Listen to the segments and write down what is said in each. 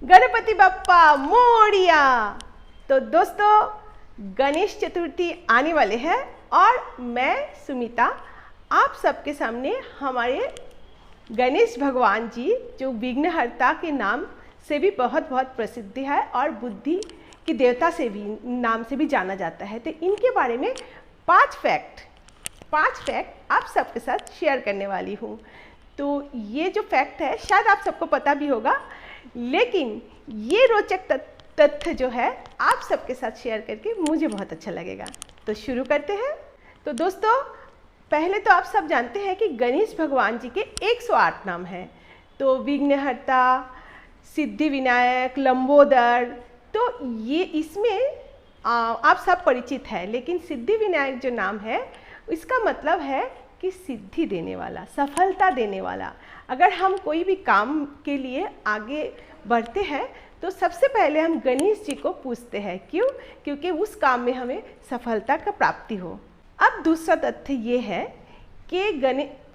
गणपति बप्पा मोरिया। तो दोस्तों, गणेश चतुर्थी आने वाले हैं और मैं सुमिता आप सबके सामने हमारे गणेश भगवान जी, जो विघ्नहर्ता के नाम से भी बहुत प्रसिद्ध है और बुद्धि की देवता से भी नाम से भी जाना जाता है, तो इनके बारे में पांच फैक्ट आप सबके साथ शेयर करने वाली हूँ। तो ये जो फैक्ट है शायद आप सबको पता भी होगा, लेकिन ये रोचक तथ्य जो है आप सबके साथ शेयर करके मुझे बहुत अच्छा लगेगा। तो शुरू करते हैं। तो दोस्तों, पहले तो आप सब जानते हैं कि गणेश भगवान जी के 108 नाम हैं। तो विघ्नहर्ता, सिद्धि विनायक, लंबोदर, तो ये इसमें आप सब परिचित है। लेकिन सिद्धि विनायक जो नाम है इसका मतलब है कि सिद्धि देने वाला, सफलता देने वाला। अगर हम कोई भी काम के लिए आगे बढ़ते हैं तो सबसे पहले हम गणेश जी को पूजते हैं। क्यों? क्योंकि उस काम में हमें सफलता का प्राप्ति हो। अब दूसरा तथ्य ये है कि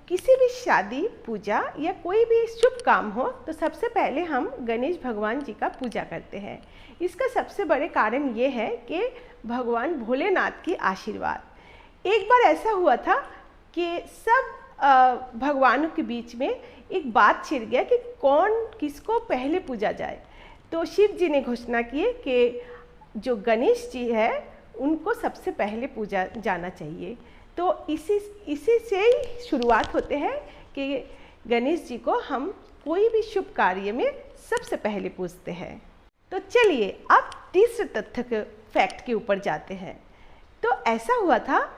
किसी भी शादी, पूजा या कोई भी शुभ काम हो तो सबसे पहले हम गणेश भगवान जी का पूजा करते हैं। इसका सबसे बड़े कारण ये है कि भगवान भोलेनाथ की आशीर्वाद। एक बार ऐसा हुआ था कि सब भगवानों के बीच में एक बात छिड़ गया कि कौन किसको पहले पूजा जाए। तो शिव जी ने घोषणा की कि जो गणेश जी है उनको सबसे पहले पूजा जाना चाहिए। तो इसी से ही शुरुआत होते हैं कि गणेश जी को हम कोई भी शुभ कार्य में सबसे पहले पूजते हैं। तो चलिए अब तीसरे तथ्य के फैक्ट के ऊपर जाते हैं। तो ऐसा हुआ था,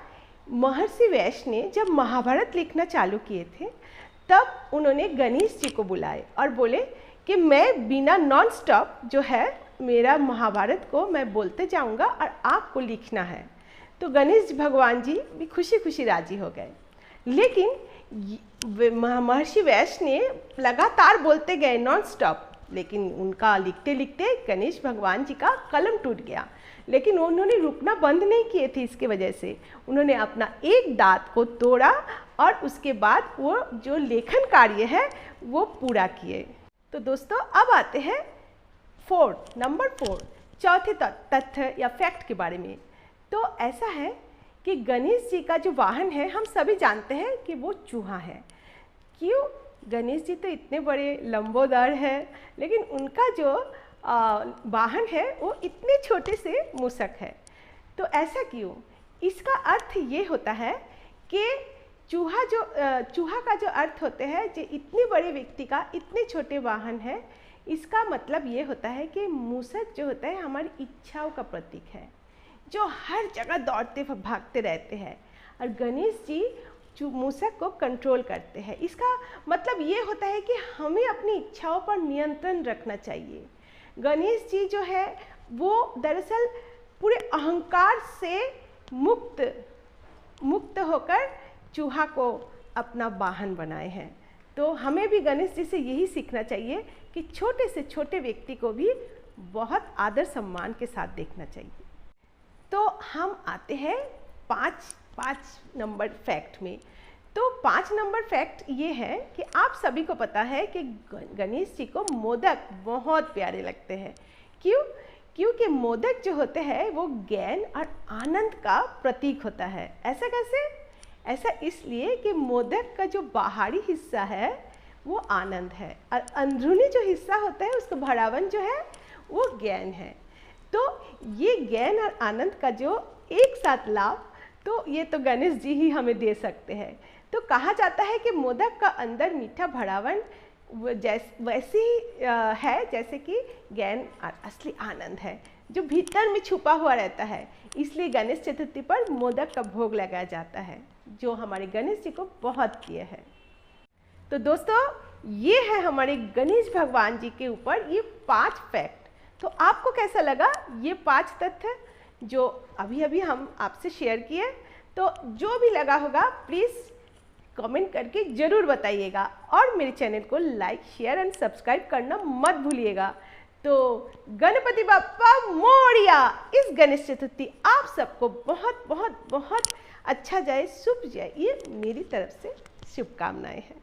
महर्षि व्यास ने जब महाभारत लिखना चालू किए थे तब उन्होंने गणेश जी को बुलाए और बोले कि मैं बिना नॉन स्टॉप जो है मेरा महाभारत को मैं बोलते जाऊंगा और आपको लिखना है। तो गणेश भगवान जी भी खुशी खुशी राजी हो गए। लेकिन महर्षि व्यास ने लगातार बोलते गए नॉन स्टॉप, लेकिन उनका लिखते लिखते गणेश भगवान जी का कलम टूट गया। लेकिन उन्होंने रुकना बंद नहीं किए थे। इसके वजह से उन्होंने अपना एक दांत को तोड़ा और उसके बाद वो जो लेखन कार्य है वो पूरा किए। तो दोस्तों, अब आते हैं नंबर 4 चौथे तथ्य या फैक्ट के बारे में। तो ऐसा है कि गणेश जी का जो वाहन है हम सभी जानते हैं कि वो चूहा है। क्यों? गणेश जी तो इतने बड़े लंबोदर है, लेकिन उनका जो वाहन है वो इतने छोटे से मूषक है। तो ऐसा क्यों? इसका अर्थ ये होता है कि चूहा का जो अर्थ होते हैं, जो इतने बड़े व्यक्ति का इतने छोटे वाहन है, इसका मतलब ये होता है कि मूषक जो होता है हमारी इच्छाओं का प्रतीक है, जो हर जगह दौड़ते भागते रहते हैं। और गणेश जी मूषक को कंट्रोल करते हैं। इसका मतलब ये होता है कि हमें अपनी इच्छाओं पर नियंत्रण रखना चाहिए। गणेश जी जो है वो दरअसल पूरे अहंकार से मुक्त होकर चूहा को अपना वाहन बनाए हैं। तो हमें भी गणेश जी से यही सीखना चाहिए कि छोटे से छोटे व्यक्ति को भी बहुत आदर सम्मान के साथ देखना चाहिए। तो हम आते हैं पाँच नंबर फैक्ट में। तो 5 नंबर फैक्ट ये है कि आप सभी को पता है कि गणेश जी को मोदक बहुत प्यारे लगते हैं। क्यों? क्योंकि मोदक जो होते हैं वो ज्ञान और आनंद का प्रतीक होता है। ऐसा कैसे? ऐसा इसलिए कि मोदक का जो बाहरी हिस्सा है वो आनंद है और अंदरूनी जो हिस्सा होता है उसका भरावन जो है वो ज्ञान है। तो ये ज्ञान और आनंद का जो एक साथ लाभ, तो ये तो गणेश जी ही हमें दे सकते हैं। तो कहा जाता है कि मोदक का अंदर मीठा भरावन वैसे ही है जैसे कि ज्ञान और असली आनंद है, जो भीतर में छुपा हुआ रहता है। इसलिए गणेश चतुर्थी पर मोदक का भोग लगाया जाता है, जो हमारे गणेश जी को बहुत प्रिय है। तो दोस्तों, ये है हमारे गणेश भगवान जी के ऊपर ये 5 फैक्ट। तो आपको कैसा लगा ये 5 तथ्य जो अभी हम आपसे शेयर किए? तो जो भी लगा होगा प्लीज़ कमेंट करके ज़रूर बताइएगा और मेरे चैनल को लाइक, शेयर एंड सब्सक्राइब करना मत भूलिएगा। तो गणपति बप्पा मोरिया। इस गणेश चतुर्थी आप सबको बहुत अच्छा जाए, शुभ जाए, ये मेरी तरफ से शुभकामनाएं हैं।